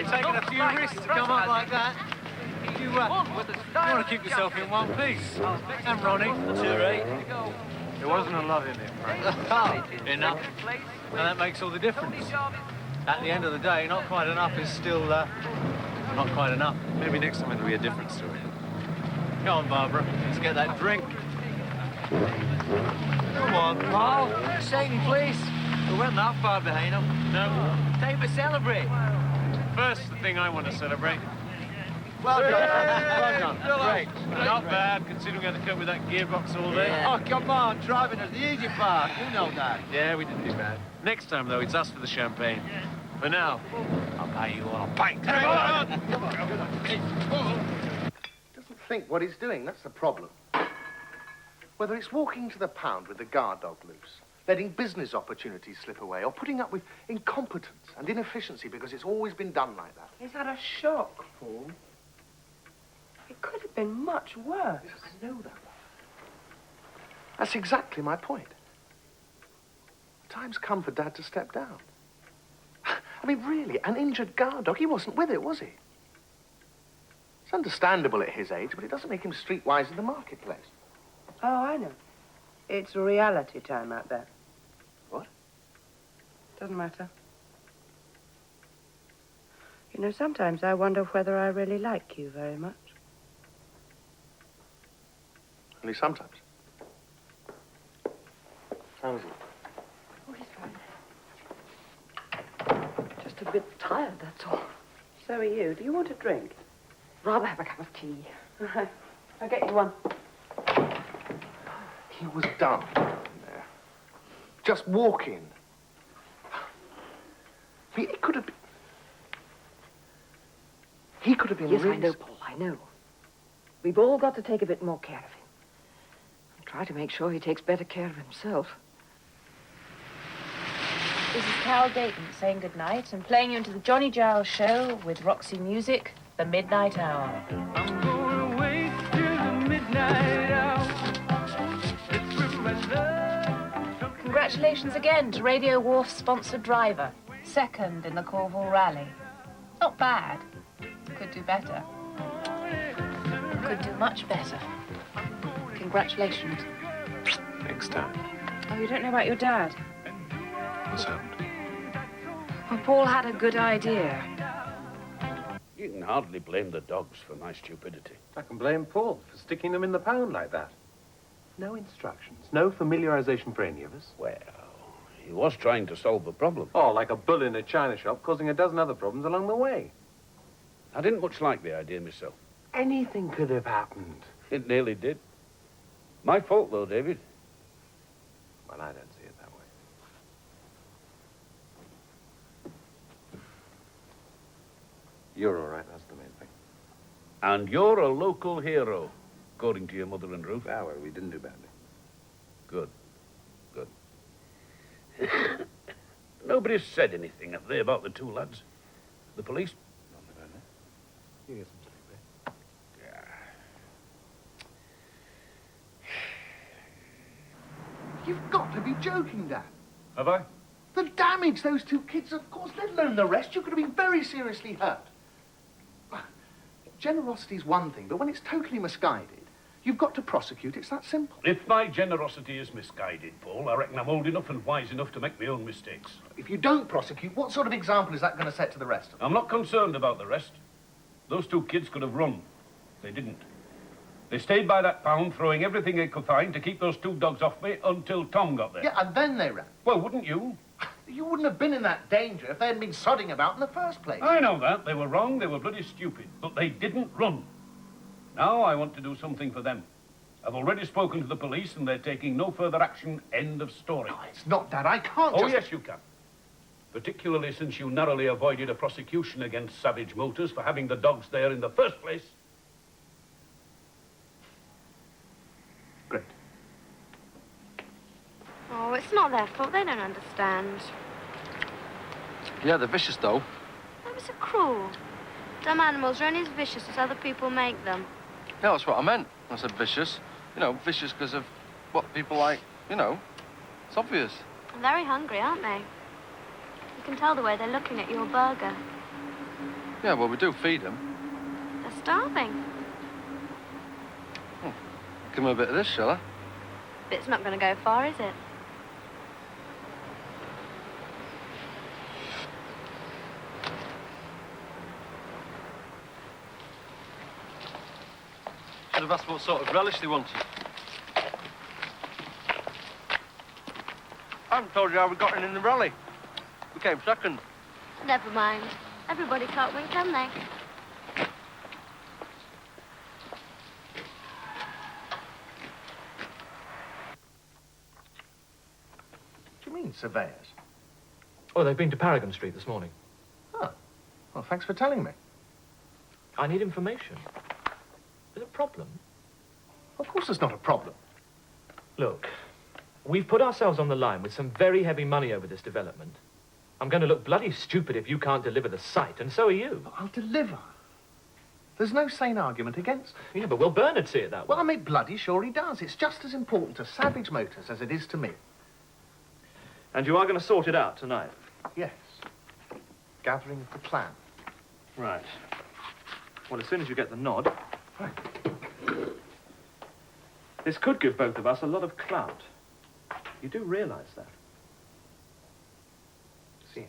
taken a few risks to come up like that. You want to keep yourself in one piece. And Ronnie, that's all right. There wasn't a lot in it, Frank. Enough. And that makes all the difference. At the end of the day, not quite enough is still, not quite enough. Maybe next time it'll be a different story. Come on, Barbara. Let's get that drink. Come on, Paul. Satan, please. We weren't that far behind them. No. Time to celebrate. First, the thing I want to celebrate. Well done. Well done. Great. Not bad, considering we had to cope with that gearbox all day. Yeah. Oh, come on. Driving is the easy part. You know that. Yeah, we didn't do bad. Next time, though, it's us for the champagne. For now, I'll buy you all a pint. Come on. Doesn't think what he's doing, that's the problem. Whether it's walking to the pound with the guard dog loose, letting business opportunities slip away, or putting up with incompetence and inefficiency because it's always been done like that. Is that a shock, Paul? It could have been much worse. Yes, I know that. That's exactly my point. The time's come for Dad to step down. I mean, really, an injured guard dog, he wasn't with it, was he? It's understandable at his age, but it doesn't make him streetwise in the marketplace. Oh, I know. It's reality time out there. What? Doesn't matter. You know, sometimes I wonder whether I really like you very much. Only sometimes. How is he? Oh, he's fine. Just a bit tired, that's all. So are you. Do you want a drink? Rather have a cup of tea. All right. I'll get you one. He was done there. Just walking. He could have been... He could have been... Yes, really... I know, Paul, I know. We've all got to take a bit more care of him. And try to make sure he takes better care of himself. This is Carol Dayton saying goodnight and playing you into the Johnny Giles show with Roxy Music, The Midnight Hour. I'm going away till the midnight hour. Congratulations again to Radio Wharf's sponsored driver, second in the Cornwall Rally. Not bad. Could do better. Could do much better. Congratulations. Next time. Oh, you don't know about your dad? What's happened? Well, Paul had a good idea. You can hardly blame the dogs for my stupidity. I can blame Paul for sticking them in the pound like that. No instructions, no familiarization for any of us. Well, he was trying to solve the problem. Oh, like a bull in a china shop, causing a dozen other problems along the way. I didn't much like the idea myself. Anything could have happened. It nearly did. My fault, though, David. Well, I don't see it that way. You're all right, that's the main thing. And you're a local hero, according to your mother and Ruth. Ah, well, we didn't do badly. Good. Good. Nobody's said anything, have they, about the two lads? The police? Not that I know. You get some sleep, eh? Yeah. You've got to be joking, Dad. Have I? The damage those two kids have caused, let alone the rest, you could have been very seriously hurt. Generosity's one thing, but when it's totally misguided, you've got to prosecute. It's that simple. If my generosity is misguided, Paul, I reckon I'm old enough and wise enough to make my own mistakes. If you don't prosecute, what sort of example is that going to set to the rest of them? I'm not concerned about the rest. Those two kids could have run. They didn't. They stayed by that pound, throwing everything they could find to keep those two dogs off me until Tom got there. Yeah, and then they ran. Well, wouldn't you? You wouldn't have been in that danger if they hadn't been sodding about in the first place. I know that. They were wrong. They were bloody stupid. But they didn't run. Now I want to do something for them. I've already spoken to the police and they're taking no further action. End of story. Oh, it's not that. I can't Oh, yes, you can. Particularly since you narrowly avoided a prosecution against Savage Motors for having the dogs there in the first place. Great. Oh, it's not their fault. They don't understand. Yeah, they're vicious, though. That was so cruel. Dumb animals are only as vicious as other people make them. Yeah, that's what I meant. I said vicious. You know, vicious because of what people like, you know. It's obvious. They're very hungry, aren't they? You can tell the way they're looking at your burger. Yeah, well, we do feed them. They're starving. Give them a bit of this, shall I? It's not going to go far, is it? Should have asked what sort of relish they wanted. I haven't told you how we got in the rally. We came second. Never mind. Everybody can't win, can they? What do you mean, surveyors? Oh, they've been to Paragon Street this morning. Oh. Well, thanks for telling me. I need information. Is it a problem? Of course there's not a problem. Look, we've put ourselves on the line with some very heavy money over this development. I'm going to look bloody stupid if you can't deliver the site, and so are you. I'll deliver. There's no sane argument against it. Yeah, but will Bernard see it that way? Well, I make bloody sure he does. It's just as important to Savage Motors as it is to me. And you are going to sort it out tonight? Yes. Gathering the plan. Right. Well, as soon as you get the nod. Right. This could give both of us a lot of clout. You do realise that? See you.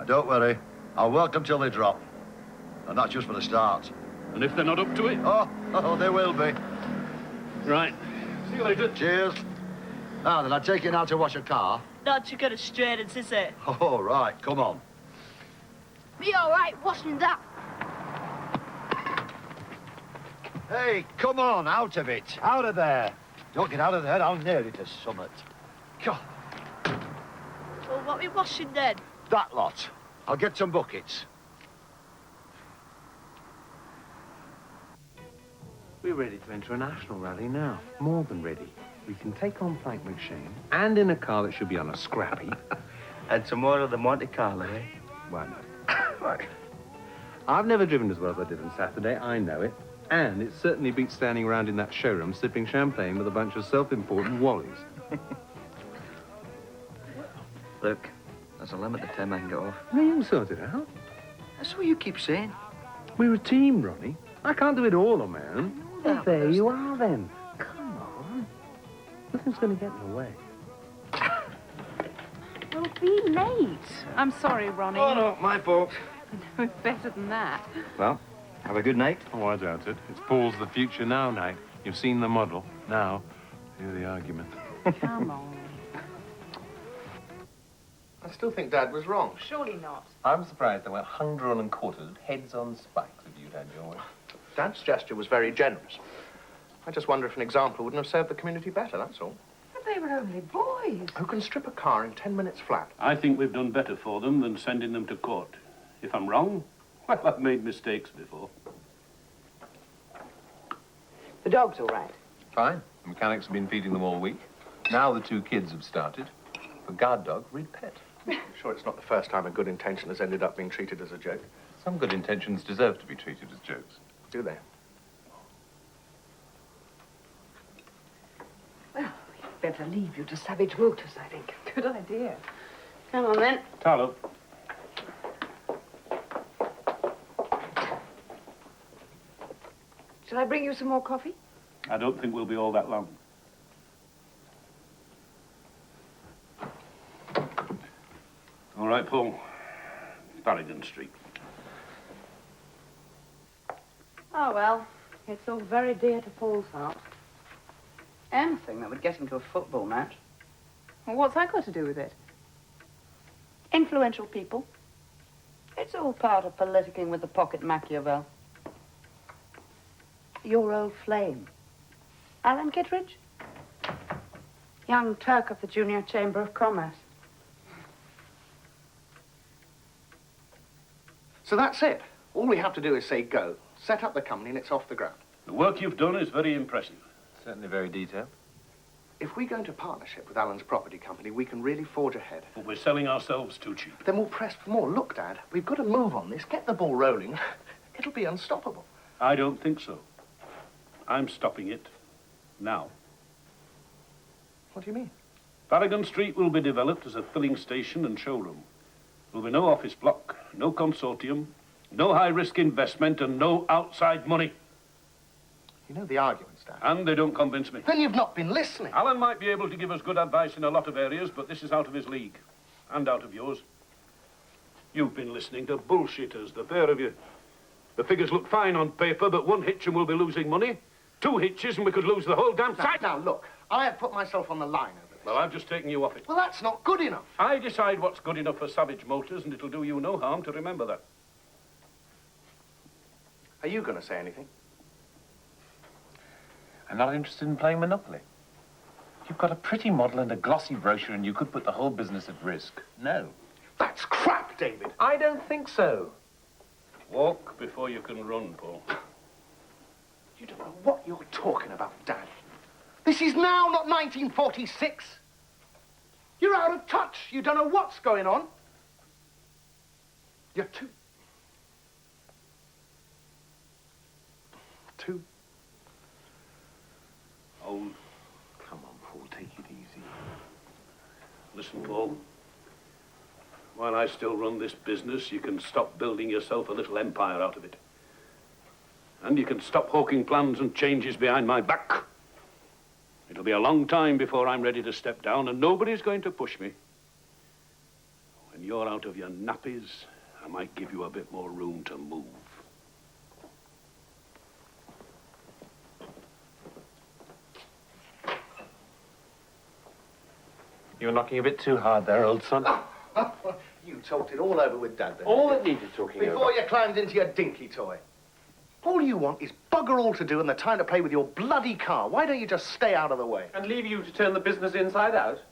Don't worry. I'll work them till they drop. And that's just for the start. And if they're not up to it? Oh, they will be. Right. See you later. Cheers. Now then, I take you now to wash a car. Not to go to Sheridan, is it? Oh, right. Come on. Be all right washing that. Hey, come on, out of it. Out of there. Don't get out of there, I'll nail it to summit. God, Well, what are we washing then? that lot. I'll get some buckets. We're ready to enter a national rally now. More than ready. We can take on Frank McShane, and in a car that should be on a scrappy. And tomorrow the Monte Carlo, eh? Why not? I've never driven as well as I did on Saturday, I know it. And it certainly beats standing around in that showroom sipping champagne with a bunch of self-important wallies. Look, there's a limit to 10 I can get off. No, you'll sort it out. That's what you keep saying. We're a team, Ronnie. I can't do it all on my own. Well, there you are, then. Come on. Nothing's going to get in the way. We'll be late. I'm sorry, Ronnie. Oh, no, my fault. No, better than that. Well, have a good night. Oh, I doubt it. It's Paul's the future now night. You've seen the model. Now, hear the argument. Come on. I still think Dad was wrong. Surely not. I'm surprised they went hung-drawn and quartered, heads on spikes, if you'd had your way. Dad's gesture was very generous. I just wonder if an example wouldn't have served the community better, that's all. But they were only boys. Who can strip a car in 10 minutes flat? I think we've done better for them than sending them to court. If I'm wrong, well, I've made mistakes before. The dog's all right. Fine. The mechanics have been feeding them all week. Now the two kids have started. For guard dog, read pet. I'm sure it's not the first time a good intention has ended up being treated as a joke. Some good intentions deserve to be treated as jokes. Do they? Well, we'd better leave you to Savage Motors, I think. Good idea. Come on, then. Carlo. Shall I bring you some more coffee? I don't think we'll be all that long. All right, Paul. Paragon Street. Oh, well, it's all very dear to Paul's heart. Anything that would get him to a football match. Well, what's that got to do with it? Influential people. It's all part of politicking with the pocket Machiavel. Your old flame. Alan Kittredge? Young Turk of the Junior Chamber of Commerce. So that's it. All we have to do is say go, set up the company, and it's off the ground. The work you've done is very impressive. Certainly very detailed. If we go into partnership with Alan's property company, we can really forge ahead. But we're selling ourselves too cheap. Then we'll press for more. Look, Dad, we've got to move on this, get the ball rolling. It'll be unstoppable. I don't think so. I'm stopping it now. What do you mean? Farragon Street will be developed as a filling station and showroom. There will be no office block, no consortium, no high-risk investment, and no outside money. You know the arguments, Dad. And they don't convince me. Then you've not been listening. Alan might be able to give us good advice in a lot of areas, but this is out of his league. And out of yours. You've been listening to bullshitters, the pair of you. The figures look fine on paper, but one hitch and we'll be losing money. 2 hitches and we could lose the whole damn site. Now, look, I have put myself on the line over this. Well, I've just taken you off it. Well, that's not good enough. I decide what's good enough for Savage Motors, and it'll do you no harm to remember that. Are you going to say anything? I'm not interested in playing Monopoly. You've got a pretty model and a glossy brochure, and you could put the whole business at risk. No. That's crap, David. I don't think so. Walk before you can run, Paul. You don't know what you're talking about, Dad. This is now, not 1946. You're out of touch. You don't know what's going on. You're too... Oh, come on, Paul, take it easy. Listen, Paul. While I still run this business, you can stop building yourself a little empire out of it. And you can stop hawking plans and changes behind my back. It'll be a long time before I'm ready to step down, and nobody's going to push me. When you're out of your nappies, I might give you a bit more room to move. You're knocking a bit too hard there, old son. You talked it all over with Dad then. All that needed talking over. Before you climbed into your dinky toy. All you want is bugger all to do and the time to play with your bloody car. Why don't you just stay out of the way? And leave you to turn the business inside out?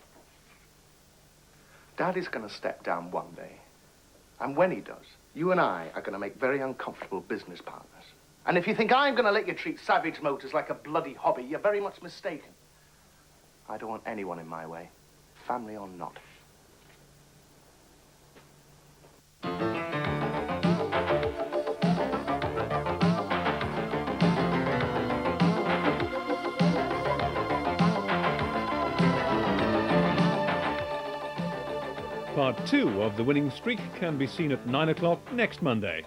Dad is going to step down one day. And when he does, you and I are going to make very uncomfortable business partners. And if you think I'm going to let you treat Savage Motors like a bloody hobby, you're very much mistaken. I don't want anyone in my way, family or not. Part 2 of The Winning Streak can be seen at 9 o'clock next Monday.